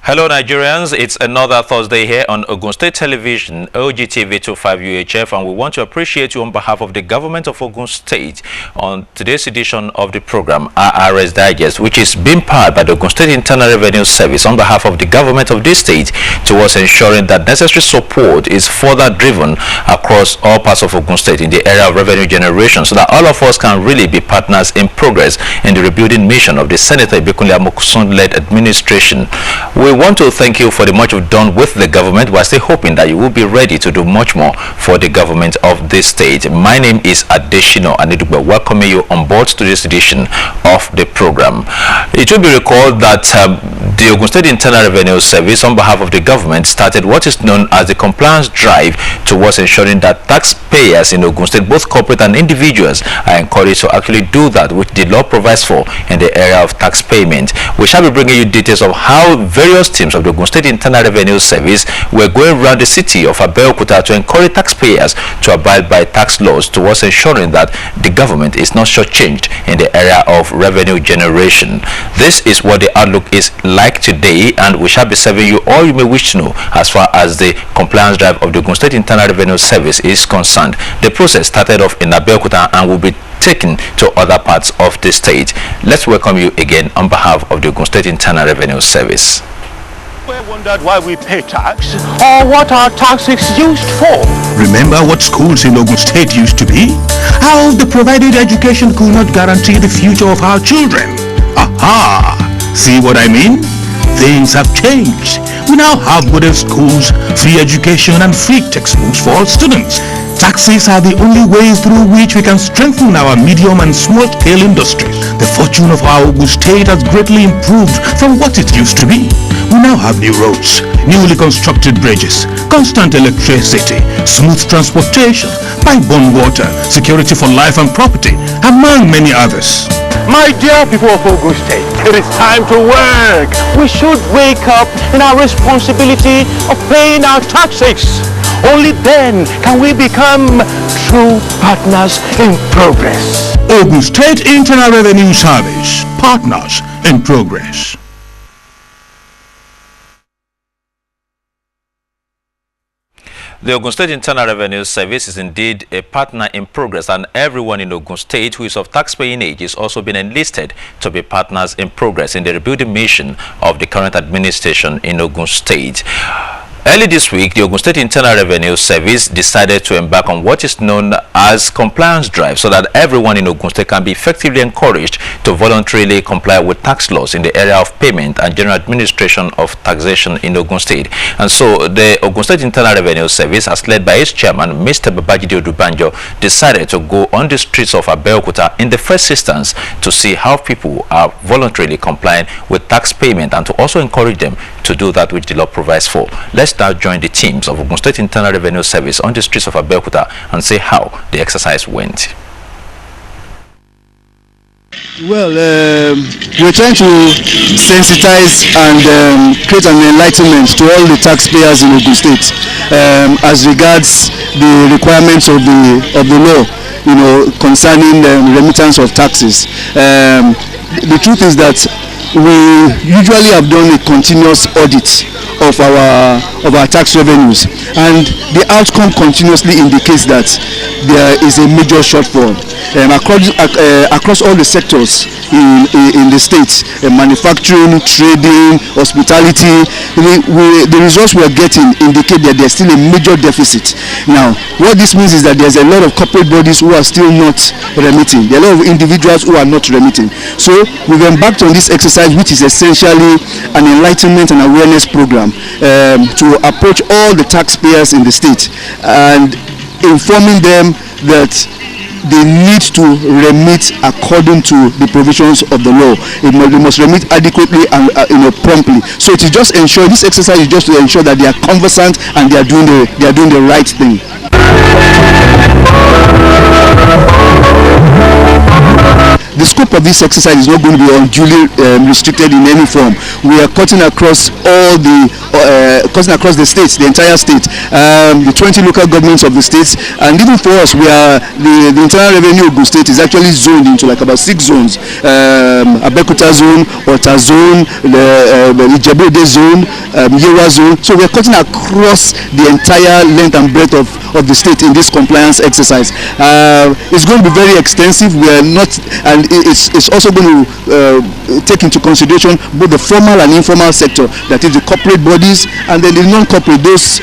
Hello Nigerians, it's another Thursday here on Ogun State Television, OGTV 25 UHF, and we want to appreciate you on behalf of the government of Ogun State on today's edition of the program, RRS Digest, which is being powered by the Ogun State Internal Revenue Service on behalf of the government of this state towards ensuring that necessary support is further driven across all parts of Ogun State in the area of revenue generation so that all of us can really be partners in progress in the rebuilding mission of the Senator Ibikunle Amokusun-led administration. We want to thank you for the much you've done with the government. We're still hoping that you will be ready to do much more for the government of this state. My name is Adeshino Anidugbe, welcoming you on board to this edition of the program. It will be recalled that the Ogun State Internal Revenue Service on behalf of the government started what is known as the compliance drive towards ensuring that taxpayers in Ogun State, both corporate and individuals, are encouraged to actually do that which the law provides for in the area of tax payment. We shall be bringing you details of how various teams of the Ogun State Internal Revenue Service were going around the city of Abeokuta to encourage taxpayers to abide by tax laws towards ensuring that the government is not shortchanged in the area of revenue generation. This is what the outlook is like today, and we shall be serving you all you may wish to know as far as the compliance drive of the Ogun State Internal Revenue Service is concerned. The process started off in Abeokuta and will be taken to other parts of the state. Let's welcome you again on behalf of the Ogun State Internal Revenue Service. We wondered why we pay tax or what our tax is used for. Remember what schools in Ogun State used to be? How the provided education could not guarantee the future of our children. Aha! See what I mean? Things have changed. We now have model schools, free education and free textbooks for all students. Taxes are the only ways through which we can strengthen our medium and small-scale industries. The fortune of our Ogun State has greatly improved from what it used to be. We now have new roads, newly constructed bridges, constant electricity, smooth transportation, pipe-borne water, security for life and property, among many others. My dear people of Ogun State, it is time to work. We should wake up in our responsibility of paying our taxes. Only then can we become true partners in progress. Ogun State Internal Revenue Service, partners in progress. The Ogun State Internal Revenue Service is indeed a partner in progress, and everyone in Ogun State who is of tax-paying age is also been enlisted to be partners in progress in the rebuilding mission of the current administration in Ogun State. Early this week, the Ogun State Internal Revenue Service decided to embark on what is known as compliance drive so that everyone in Ogun State can be effectively encouraged to voluntarily comply with tax laws in the area of payment and general administration of taxation in Ogun State. And so the Ogun State Internal Revenue Service, as led by its chairman, Mr. Babajide Odubanjo, decided to go on the streets of Abeokuta in the first instance to see how people are voluntarily complying with tax payment and to also encourage them to do that which the law provides for. Let's now join the teams of Ogun State Internal Revenue Service on the streets of Abeokuta and see how the exercise went. Well, we're trying to sensitize and create an enlightenment to all the taxpayers in Ogun State as regards the requirements of the law, concerning remittance of taxes. The truth is that we usually have done a continuous audit of our tax revenues, and the outcome continuously indicates that there is a major shortfall across all the sectors in the state, manufacturing, trading, hospitality. The results we are getting indicate that there's still a major deficit. Now, what this means is that there's a lot of corporate bodies who are still not remitting. There are a lot of individuals who are not remitting. So we've embarked on this exercise, which is essentially an enlightenment and awareness program to approach all the taxpayers in the state and informing them that they need to remit according to the provisions of the law. They must remit adequately and promptly. So it is just ensure, this exercise is just to ensure that they are conversant and they are doing the right thing. The scope of this exercise is not going to be unduly restricted in any form. We are cutting across all the cutting across the states, the entire state, the 20 local governments of the states, and even for us, we are the Internal Revenue Ogun State is actually zoned into like about 6 zones: Abeokuta zone, Ota zone, the Ijebu-Ode zone, Yewa zone. So we are cutting across the entire length and breadth of the state in this compliance exercise. It's going to be very extensive. We are not, and it's also going to take into consideration both the formal and informal sector, that is the corporate bodies, and then the non-corporate, those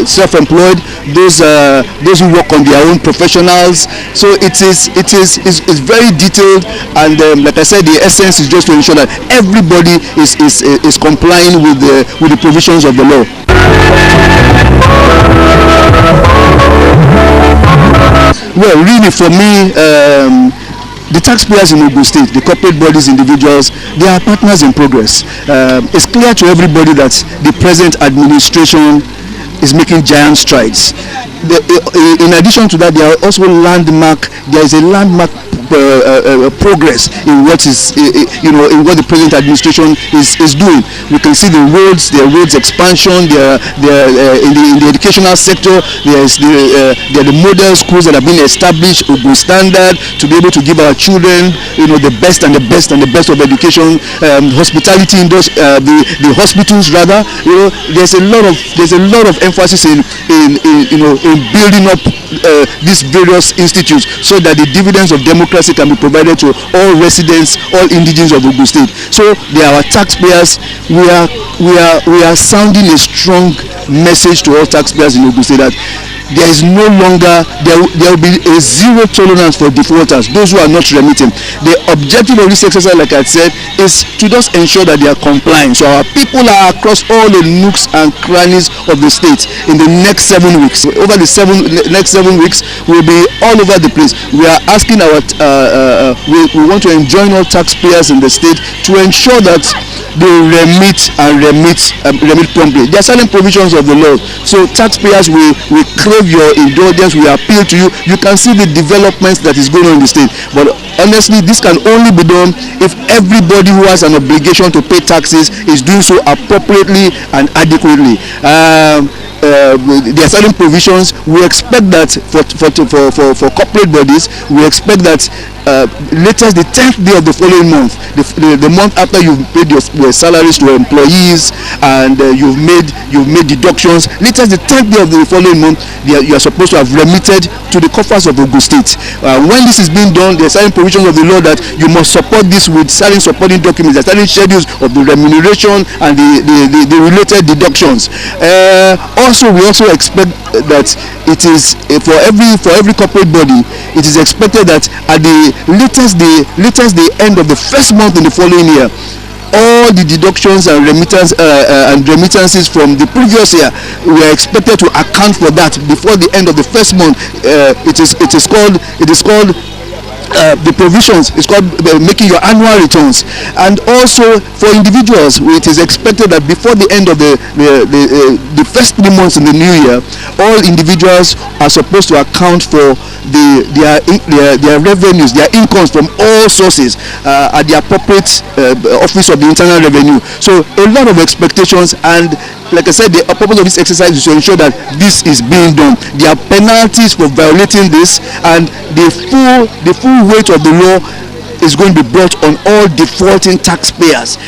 self-employed, those who work on their own, professionals. So it's very detailed, and like I said, the essence is just to ensure that everybody is complying with the provisions of the law. Well, really, for me, the taxpayers in Ogun State, the corporate bodies, individuals, they are partners in progress. It's clear to everybody that the present administration is making giant strides. In addition to that, there are also there is a landmark progress in what is in what the present administration is doing. We can see the roads expansion. There in the educational sector, there are the model schools that have been established, Ogun Standard, to be able to give our children the best and the best and the best of education. Hospitality in those the hospitals rather. There's a lot of emphasis in building up these various institutes so that the dividends of democracy can be provided to all residents, all indigents of Ogun State. So they are our taxpayers. We are sounding a strong message to all taxpayers in Ogun State that there is no longer, there will be a zero tolerance for defaulters, those who are not remitting. The objective of this exercise, like I said, is to just ensure that they are complying. So our people are across all the nooks and crannies of the state in the next 7 weeks. Over the next 7 weeks, we'll be all over the place. We are asking we want to enjoin all taxpayers in the state to ensure that they remit promptly. There are certain provisions of the law. So taxpayers, we crave your indulgence. We appeal to you. You can see the developments that is going on in the state. But honestly, this can only be done if everybody who has an obligation to pay taxes is doing so appropriately and adequately. There are certain provisions. We expect that for corporate bodies, we expect that latest the 10th day of the following month, the month after you've paid your salaries to employees and you've made deductions, latest the 10th day of the following month, you are supposed to have remitted to the coffers of Ogun State. When this is being done, there are certain provisions of the law that you must support this with certain supporting documents. There are certain schedules of the remuneration and the related deductions. Also, we also expect that it is for every corporate body, it is expected that at the latest the end of the first month in the following year, all the deductions and remittances from the previous year, we are expected to account for that before the end of the first month. It is called the provisions is called making your annual returns. And also for individuals, it is expected that before the end of the first 3 months in the new year, all individuals are supposed to account for their revenues, their incomes from all sources at the appropriate office of the Internal Revenue. So a lot of expectations, and like I said, the purpose of this exercise is to ensure that this is being done. There are penalties for violating this, and the full weight of the law is going to be brought on all defaulting taxpayers.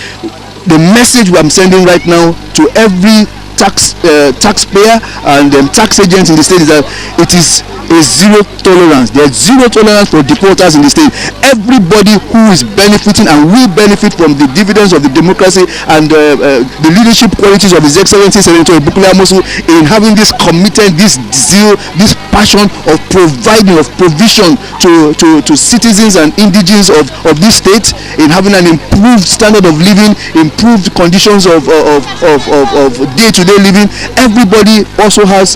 The message I'm sending right now to every taxpayer and tax agents in the state is that it is a zero tolerance. There's zero tolerance for defaulters in the state. Everybody who is benefiting and will benefit from the dividends of the democracy and the leadership qualities of His Excellency Senator Ibukule Amosu in having this commitment, this zeal, this passion of providing, of provision to citizens and indigents of this state, in having an improved standard of living, improved conditions of day-to-day living. Everybody also has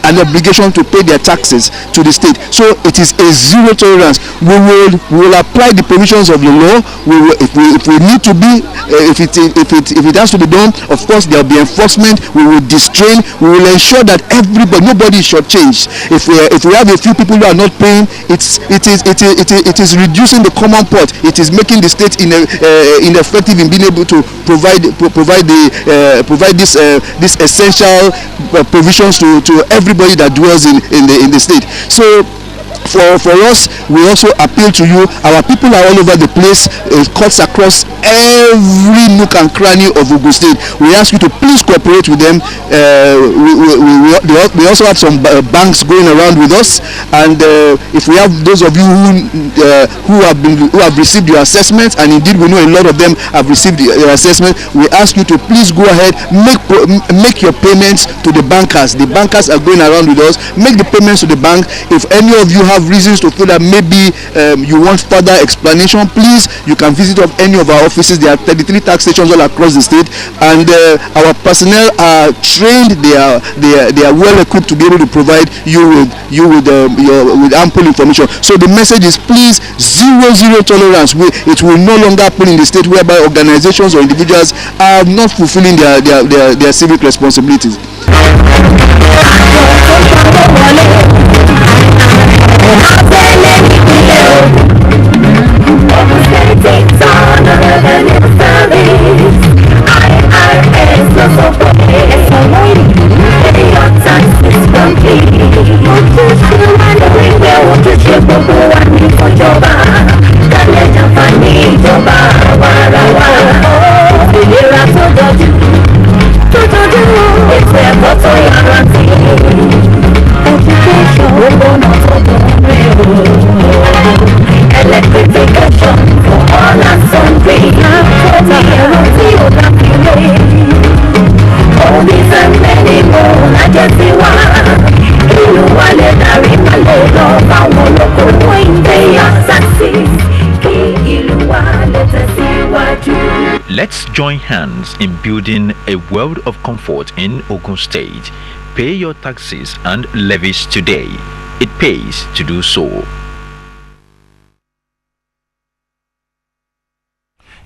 an obligation to pay their taxes to the state. So it is a zero tolerance. We will apply the provisions of the law. If we need to be, if it has to be done, of course there will be enforcement. We will distrain. We will ensure that nobody is shortchanged. If we have a few people who are not paying, it is reducing the common pot. It is making the state ineffective in being able to provide this essential provisions to everybody that dwells in the state. So for us, we also appeal to you. Our people are all over the place. It cuts across every nook and cranny of Ogun State. We ask you to please cooperate with them. We also have some banks going around with us, and if we have those of you who have received your assessment, and indeed we know a lot of them have received your assessment, we ask you to please go ahead, make your payments to the bankers. The bankers are going around with us. Make the payments to the bank. If any of you have reasons to feel that maybe you want further explanation, please, you can visit any of our offices. There are 33 tax stations all across the state, and our personnel are trained. They are well equipped to be able to provide you with ample information. So the message is, please, zero tolerance. It will no longer happen in the state whereby organizations or individuals are not fulfilling their civic responsibilities. Let's join hands in building a world of comfort in Ogun State. Pay your taxes and levies today. It pays to do so.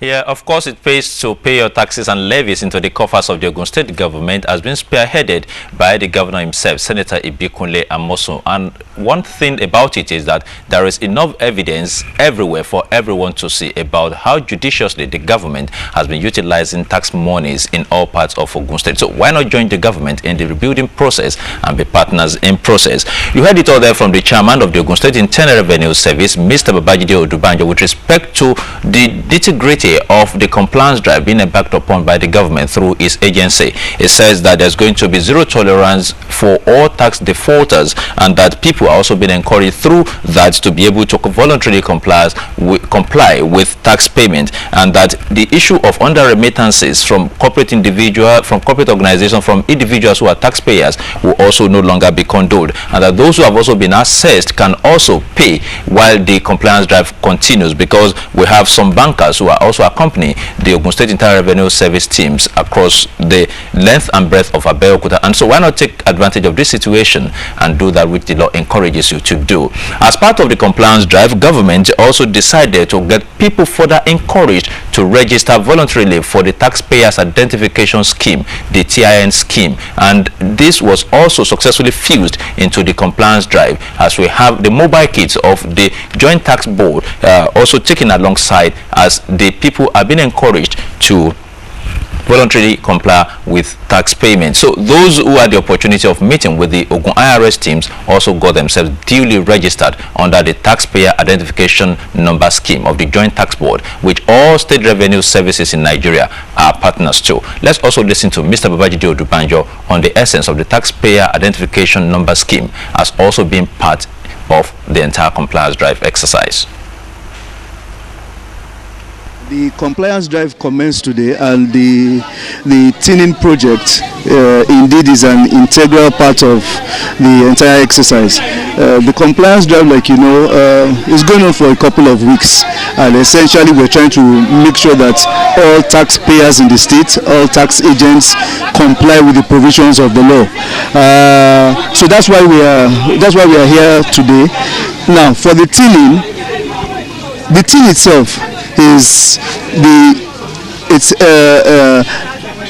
Yeah, of course, it pays to pay your taxes and levies into the coffers of the Ogun State government has been spearheaded by the governor himself, Senator Ibikunle Amosun. And one thing about it is that there is enough evidence everywhere for everyone to see about how judiciously the government has been utilizing tax monies in all parts of Ogun State. So why not join the government in the rebuilding process and be partners in process? You heard it all there from the chairman of the Ogun State Internal Revenue Service, Mr. Babajide Odubanjo, with respect to the nitty-gritty of the compliance drive being embarked upon by the government through its agency. It says that there's going to be zero tolerance for all tax defaulters, and that people are also being encouraged through that to be able to voluntarily comply with tax payment, and that the issue of under remittances from corporate individual, from corporate organizations, from individuals who are taxpayers will also no longer be condoned, and that those who have also been assessed can also pay while the compliance drive continues, because we have some bankers who are also accompanying the Ogun State Internal Revenue Service teams across the length and breadth of Abeokuta. And so why not take advantage of this situation and do that which the law encourages you to do? As part of the compliance drive, government also decided to get people further encouraged to register voluntarily for the Taxpayers Identification Scheme, the TIN scheme, and this was also successfully fused into the compliance drive, as we have the mobile kits of the Joint Tax Board also taken alongside, as the people are being encouraged to voluntarily comply with tax payment. So those who had the opportunity of meeting with the Ogun IRS teams also got themselves duly registered under the Taxpayer Identification Number Scheme of the Joint Tax Board, which all state revenue services in Nigeria are partners to. Let's also listen to Mr. Babajide Odubanjo on the essence of the Taxpayer Identification Number Scheme as also being part of the entire compliance drive exercise. The compliance drive commenced today, and the tinning project indeed is an integral part of the entire exercise. The compliance drive, like you know, is going on for a couple of weeks, and essentially we're trying to make sure that all taxpayers in the state, all tax agents, comply with the provisions of the law. So that's why we are here today. Now, for the tin itself is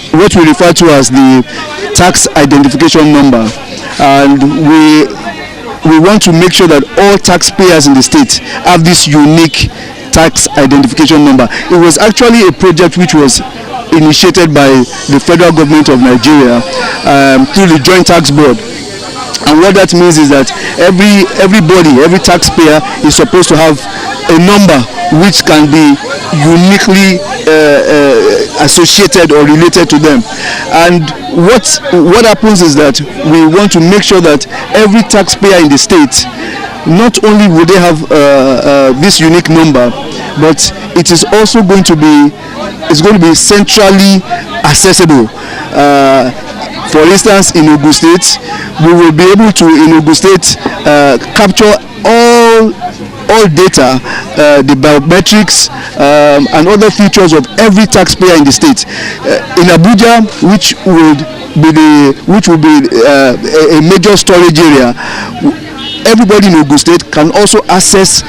what we refer to as the tax identification number, and we want to make sure that all taxpayers in the state have this unique tax identification number. It was actually a project which was initiated by the federal government of Nigeria through the Joint Tax Board. And what that means is that every taxpayer is supposed to have a number which can be uniquely associated or related to them. And what happens is that we want to make sure that every taxpayer in the state, not only will they have this unique number, but it is also going to be centrally accessible. For instance, in Ogun State, we will be able to, in Ogun State, capture all data, the biometrics and other features of every taxpayer in the state. In Abuja, which will be a major storage area, everybody in Ogun State can also access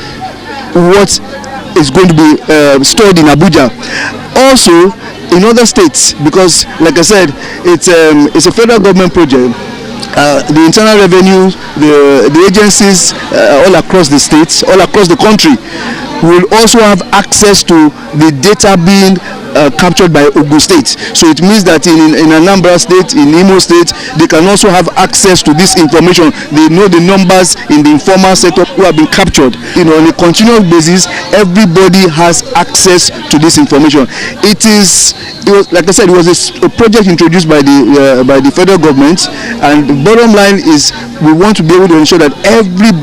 what is going to be stored in Abuja. Also, in other states, because like I said, it's a federal government project. The internal revenue, the agencies all across the states, all across the country, will also have access to the data being captured by Ogun State. So it means that in Anambra State, in Imo State, they can also have access to this information. They know the numbers in the informal sector who have been captured. On a continuous basis, everybody has access to this information. It was, like I said, it was a project introduced by the federal government, and the bottom line is we want to be able to ensure that every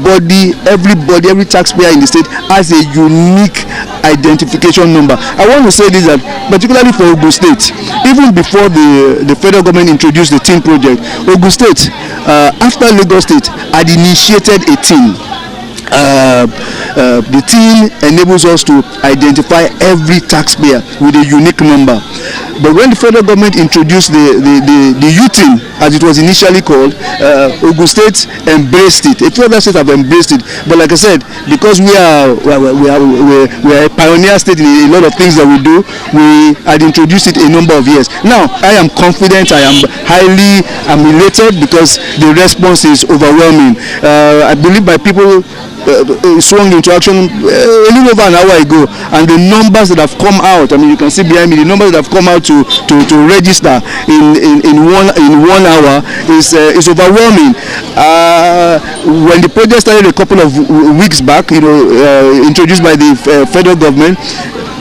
taxpayer in the state has a unique identification number. I want to say this, that particularly for Ogun State, even before the federal government introduced the tin project, Ogun State, after Lagos State, had initiated a tin. The tin enables us to identify every taxpayer with a unique number. But when the federal government introduced the UTIN, as it was initially called, Ogun State embraced it. A few other states have embraced it. But like I said, because we are a pioneer state in a lot of things that we do, we had introduced it a number of years. Now, I am confident, I am elated because the response is overwhelming. I believe by people swung into action a little over an hour ago, and the numbers that have come out, I mean, you can see behind me, the numbers that have come out to register in one hour is overwhelming. When the project started a couple of weeks back, introduced by the federal government,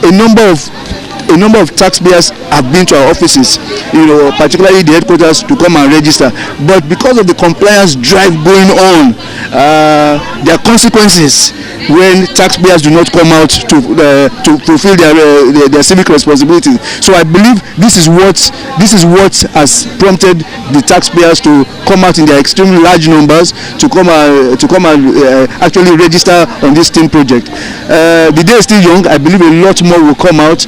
a number of taxpayers have been to our offices, particularly the headquarters, to come and register. But because of the compliance drive going on, there are consequences when taxpayers do not come out to fulfill their civic responsibilities. So I believe this is what has prompted the taxpayers to come out in their extremely large numbers to come and actually register on this tin project. The day is still young. I believe a lot more will come out.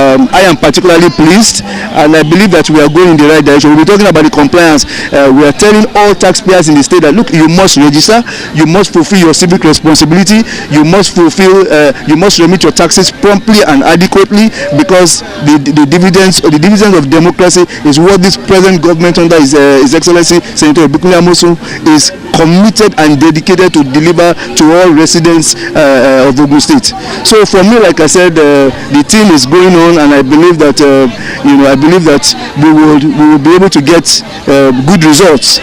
I am particularly pleased, and I believe that we are going in the right direction. We'll be talking about the compliance. We are telling all taxpayers in the state that, look, you must register, you must fulfill your civic responsibility, you must remit your taxes promptly and adequately, because the dividends of democracy is what this present government under His Excellency Senator Obikunle Amosun is committed and dedicated to deliver to all residents of Ogun State. So for me, like I said, the team is going on, and I believe that we will be able to get good results.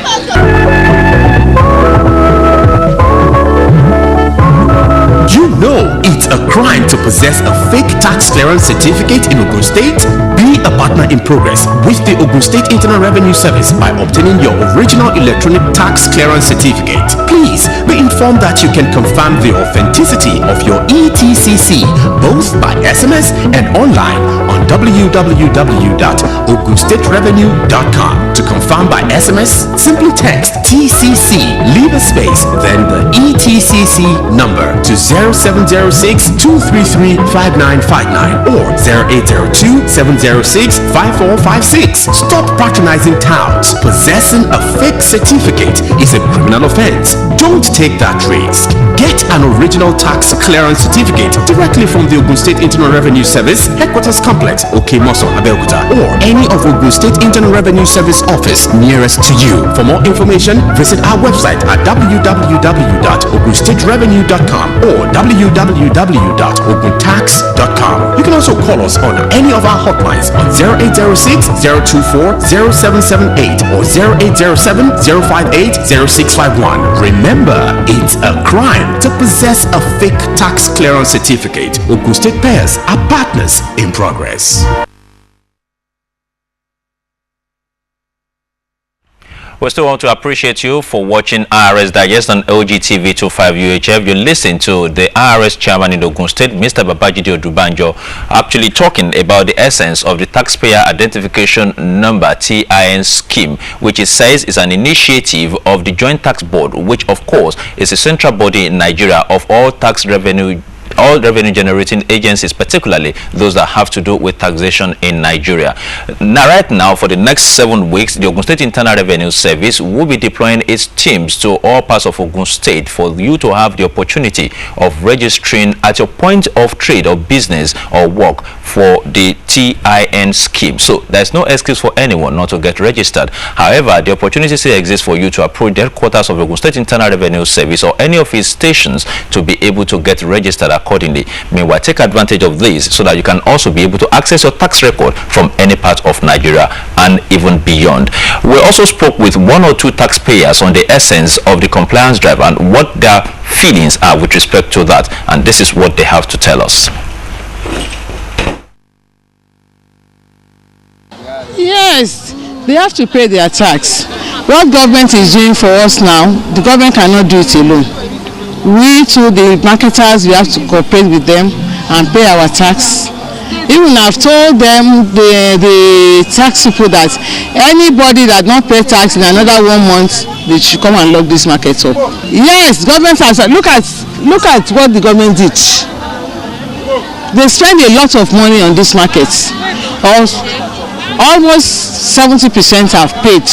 You know it's a crime to possess a fake tax clearance certificate in Ogun State? Be a partner in progress with the Ogun State Internal Revenue Service by obtaining your original electronic tax clearance certificate. Please be informed that you can confirm the authenticity of your ETCC both by SMS and online on www.ogunstaterevenue.com. To confirm by SMS, simply text TCC, leave a space, then the ETCC number to 0706-233-5959 or 0802-706-5456. Stop patronizing touts. Possessing a fake certificate is a criminal offense. Don't take that risk. Get an original tax clearance certificate directly from the Ogun State Internal Revenue Service Headquarters Complex, Okemoso, Abeokuta, or any of Ogun State Internal Revenue Service office nearest to you. For more information, visit our website at www.ogunstaterevenue.com or www.oguntax.com. You can also call us on any of our hotlines on 0806-024-0778 or 0807-058-0651. Remember, it's a crime to possess a fake tax clearance certificate. Ogun State payers are partners in progress. We still want to appreciate you for watching IRS Digest on OGTV 25 UHF. You listen to the IRS chairman in Ogun State, Mr. Babajide Odubanjo, actually talking about the essence of the Taxpayer Identification Number TIN scheme, which he says is an initiative of the Joint Tax Board, which of course is a central body in Nigeria of all revenue generating agencies, particularly those that have to do with taxation in Nigeria. Now, right now, for the next 7 weeks, the Ogun State Internal Revenue Service will be deploying its teams to all parts of Ogun State for you to have the opportunity of registering at your point of trade or business or work for the TIN scheme. So there's no excuse for anyone not to get registered. However, the opportunity still exists for you to approach the headquarters of the Ogun State Internal Revenue Service or any of its stations to be able to get registered accordingly. Meanwhile, take advantage of this so that you can also be able to access your tax record from any part of Nigeria and even beyond. We also spoke with 1 or 2 taxpayers on the essence of the compliance drive and what their feelings are with respect to that, and this is what they have to tell us. Yes, they have to pay their tax. What government is doing for us now, the government cannot do it alone. We too, the marketers, we have to cooperate with them and pay our tax. Even I've told them, the tax people, that anybody that not pay tax in another 1 month, they should come and lock this market up. Yes, government has, look at what the government did. They spend a lot of money on this market. Almost 70% have paid,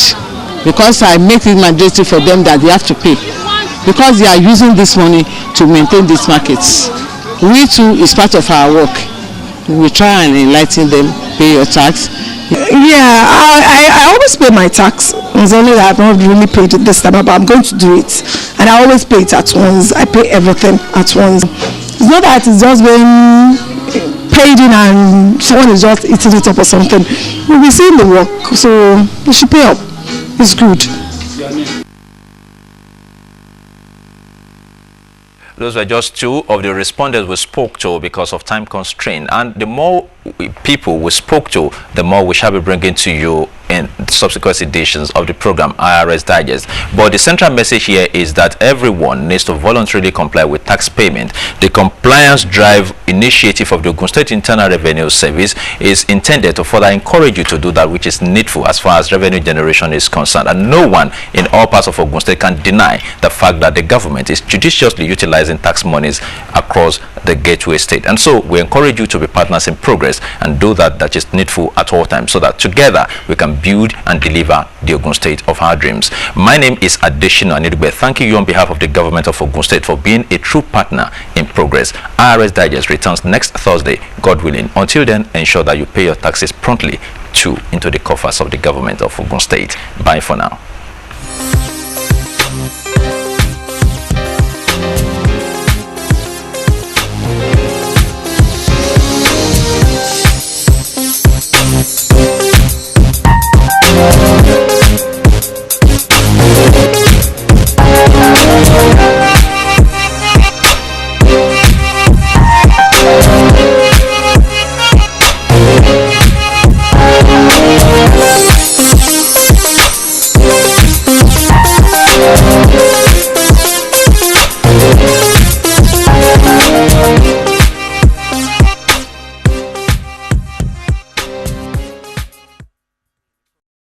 because I make it mandatory for them that they have to pay, because they are using this money to maintain these markets. We too is part of our work. We try and enlighten them, pay your tax. Yeah, I always pay my tax. It's only that I've not really paid it this time, but I'm going to do it. And I always pay it at once. I pay everything at once. It's not that it's just being paid in and someone is just eating it up or something. We'll be seeing the work, so we should pay up. It's good. Those were just 2 of the respondents we spoke to because of time constraint. And the more people we spoke to, the more we shall be bringing to you in subsequent editions of the program IRS Digest. But the central message here is that everyone needs to voluntarily comply with tax payment. The compliance drive initiative of the Ogun State Internal Revenue Service is intended to further encourage you to do that which is needful as far as revenue generation is concerned. And no one in all parts of Ogun State can deny the fact that the government is judiciously utilizing tax monies across the Gateway State. And so we encourage you to be partners in progress and do that is needful at all times, so that together we can build and deliver the Ogun State of our dreams. My name is Adeshina Anidugbe. Thank you on behalf of the government of Ogun State for being a true partner in progress. IRS Digest returns next Thursday, God willing. Until then, ensure that you pay your taxes promptly into the coffers of the government of Ogun State. Bye for now.